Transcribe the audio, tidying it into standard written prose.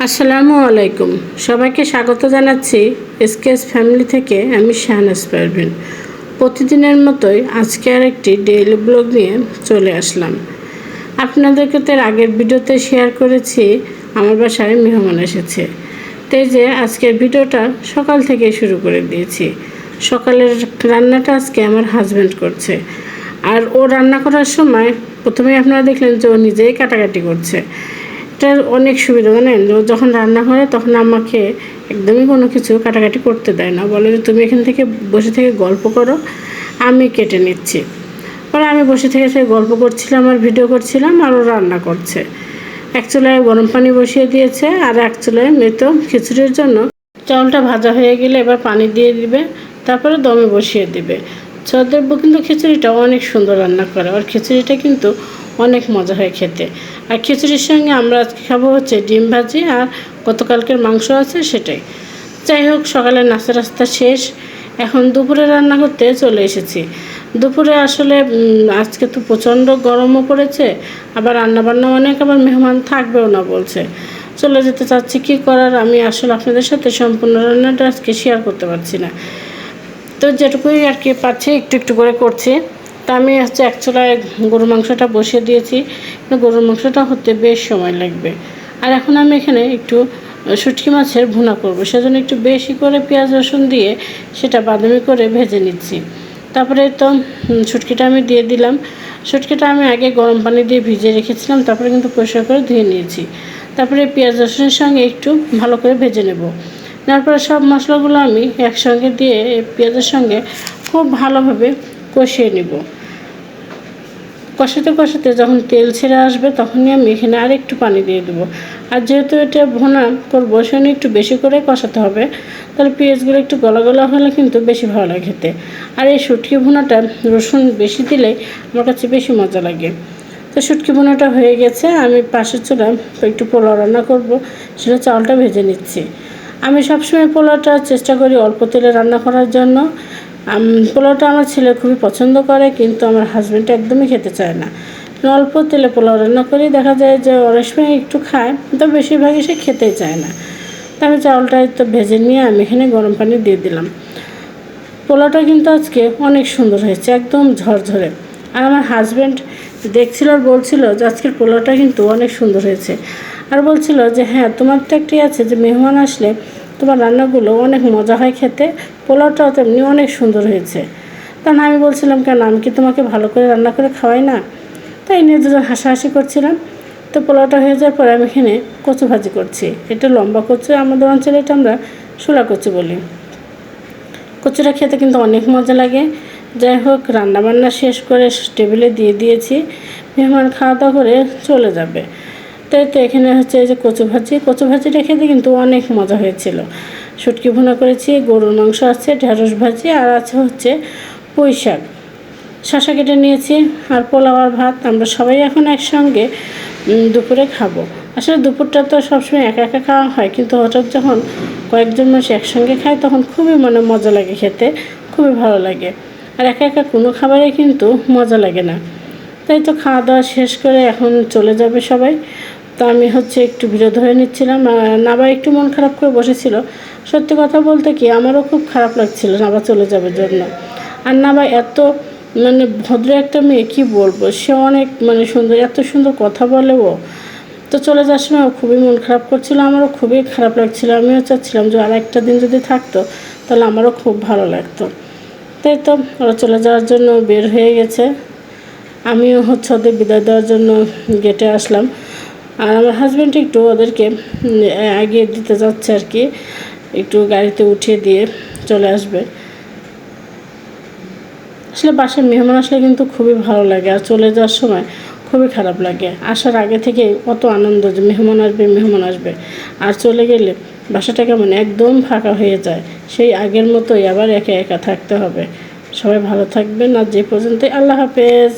আসসালামু আলাইকুম। সবাইকে স্বাগত জানাচ্ছি এসকেএস ফ্যামিলি থেকে। আমি শাহনাজ পারভিন। প্রতিদিনের মতোই আজকে আরেকটি ডেইলি ব্লগ নিয়ে চলে আসলাম। আপনাদেরকে তো আগের ভিডিওতে শেয়ার করেছি আমার বাসায় মেহমান এসেছে। তাই যে আজকের ভিডিওটা সকাল থেকে শুরু করে দিয়েছি। সকালের রান্নাটা আজকে আমার হাজব্যান্ড করছে। আর ও রান্না করার সময় প্রথমেই আপনারা দেখলেন যে ও নিজেই কাটাকাটি করছে। এটার অনেক সুবিধা, জানেন, যখন রান্না করে তখন আমাকে একদমই কোনো কিছু কাটাকাটি করতে দেয় না, বলে যে তুমি এখান থেকে বসে থেকে গল্প করো, আমি কেটে নিচ্ছি। পরে আমি বসে থেকে গল্প করছিলাম আর ভিডিও করছিলাম, আর ও রান্না করছে। এক চুলায় গরম পানি বসিয়ে দিয়েছে আর এক চুলায় মেতো খিচুড়ির জন্য চাউলটা ভাজা হয়ে গেলে এবার পানি দিয়ে দিবে, তারপরে দমে বসিয়ে দিবে। দেখবো কিন্তু খিচুড়িটা অনেক সুন্দর রান্না করে, আর খিচুড়িটা কিন্তু অনেক মজা হয় খেতে। আর খিচুড়ির সঙ্গে আমরা আজকে খাবো হচ্ছে ডিম ভাজি, আর গতকালকের মাংস আছে সেটাই। যাই হোক, সকালে নাস্তা রাস্তা শেষ, এখন দুপুরে রান্না করতে চলে এসেছি। দুপুরে আসলে আজকে তো প্রচণ্ড গরমও পড়েছে, আবার রান্নাবান্না অনেক, আবার মেহমান থাকবেও না বলছে। চলে যেতে চাচ্ছি, কী করার, আমি আসলে আপনাদের সাথে সম্পূর্ণ রান্নাটা আজকে শেয়ার করতে পারছি না। তো যেটুকুই আর কি পাচ্ছি একটু একটু করে করছি। তা আমি হচ্ছে এক চুলায় গরুর মাংসটা বসিয়ে দিয়েছি, গরুর মাংসটা হতে বেশ সময় লাগবে। আর এখন আমি এখানে একটু শুটকি মাছের ভুনা করব, সেজন্য একটু বেশি করে পেঁয়াজ রসুন দিয়ে সেটা বাদামি করে ভেজে নিচ্ছি। তারপরে তো শুটকিটা আমি দিয়ে দিলাম। শুটকিটা আমি আগে গরম পানি দিয়ে ভিজিয়ে রেখেছিলাম, তারপরে কিন্তু পরিষ্কার করে ধুয়ে নিয়েছি। তারপরে পেঁয়াজ রসুনের সঙ্গে একটু ভালো করে ভেজে নেব। তারপরে সব মশলাগুলো আমি একসঙ্গে দিয়ে পেঁয়াজের সঙ্গে খুব ভালোভাবে কষিয়ে নেব। কষাতে কষাতে যখন তেল ছেড়ে আসবে তখনই আমি এখানে আরেকটু পানি দিয়ে দেবো। আর যেহেতু এটা ভুনা করবো সেজন্য একটু বেশি করে কষাতে হবে, তাহলে পেঁয়াজগুলো একটু গলা গলা হলে কিন্তু বেশি ভালো লাগে খেতে। আর এই শুটকি ভুনাটা রসুন বেশি দিলে আমার কাছে বেশি মজা লাগে। তো শুটকি ভুনাটা হয়ে গেছে, আমি পাশের চুলায় একটু পোলাও রান্না করব, সেটা চাউলটা ভেজে নিচ্ছি। আমি সবসময় পোলাওটা চেষ্টা করি অল্প তেলে রান্না করার জন্য। পোলাওটা আমার ছেলে খুবই পছন্দ করে, কিন্তু আমার হাজব্যান্ড একদমই খেতে চায় না। অল্প তেলে পোলাও রান্না করি, দেখা যায় যে অনেক সময় একটু খায়, তো বেশিরভাগই সে খেতেই চায় না। তো আমি চাউলটা তো ভেজে নিয়ে আমি এখানে গরম পানি দিয়ে দিলাম। পোলাওটা কিন্তু আজকে অনেক সুন্দর হয়েছে, একদম ঝরঝরে। আর আমার হাজব্যান্ড দেখছিল আর বলছিল যে আজকের পোলাওটা কিন্তু অনেক সুন্দর হয়েছে। আর বলছিল যে হ্যাঁ, তোমার তো একটি আছে যে মেহমান আসলে তোমার রান্নাগুলো অনেক মজা হয় খেতে, পোলাওটাও তেমনি অনেক সুন্দর হয়েছে। তখন আমি বলছিলাম, কেন, আমি কি তোমাকে ভালো করে রান্না করে খাওয়াই না? তাই নিয়ে দুজন হাসাহাসি করছিলাম। তো পোলাওটা হয়ে যাওয়ার পরে আমি এখানে কচু ভাজি করছি। এটা লম্বা কচু, আমাদের অঞ্চলে এটা আমরা শোলা কচু বলি। কচুটা খেতে কিন্তু অনেক মজা লাগে। যাই হোক, রান্নাবান্না শেষ করে টেবিলে দিয়ে দিয়েছি, মেহমান খাওয়া দাওয়া করে চলে যাবে। তাই তো এখানে হচ্ছে এই যে কচু ভাজিটা খেতে কিন্তু অনেক মজা হয়েছিল। শুটকি ভুনা করেছি, গরুর মাংস আছে, ঢেঁড়স ভাজি, আর আছে হচ্ছে পুঁই শাক, শসা কেটে নিয়েছি, আর পোলাও আর ভাত। আমরা সবাই এখন একসঙ্গে দুপুরে খাবো। আসলে দুপুরটা তো সবসময় একা একা খাওয়া হয়, কিন্তু হঠাৎ যখন কয়েকজন মানুষ একসঙ্গে খায় তখন খুবই মজা লাগে খেতে, খুবই ভালো লাগে। আর একা একা কোনো খাবারে কিন্তু মজা লাগে না। তাই তো খাওয়া দাওয়া শেষ করে এখন চলে যাবে সবাই। তো আমি হচ্ছে একটু ভিডিও ধরে নিচ্ছিলাম। নাবা একটু মন খারাপ করে বসেছিল। সত্যি কথা বলতে কি, আমারও খুব খারাপ লাগছিল নাবা চলে যাবে জন্য। আর নাবা এত ভদ্র একটা মেয়ে, কী বলবো, সে অনেক সুন্দর, এত সুন্দর কথা বলে ও। তো চলে যাওয়ার সময় খুবই মন খারাপ করছিল, আমারও খুবই খারাপ লাগছিল। আমিও চাচ্ছিলাম যে আর একটা দিন যদি থাকতো তাহলে আমারও খুব ভালো লাগতো। তাই তো ওরা চলে যাওয়ার জন্য বের হয়ে গেছে, আমিও হচ্ছে ওদের বিদায় দেওয়ার জন্য গেটে আসলাম। আর আমার হাজব্যান্ড একটু ওদেরকে এগিয়ে দিতে যাচ্ছে আর কি, একটু গাড়িতে উঠিয়ে দিয়ে চলে আসবে। আসলে বাসায় মেহমান আসলে কিন্তু খুবই ভালো লাগে, আর চলে যাওয়ার সময় খুবই খারাপ লাগে। আসার আগে থেকে কত আনন্দ যে মেহমান আসবে, আর চলে গেলে বাসাটা কেমন একদম ফাঁকা হয়ে যায়। সেই আগের মতোই আবার একা একা থাকতে হবে। সবাই ভালো থাকবেন, আর যে পর্যন্তই, আল্লাহ হাফেজ।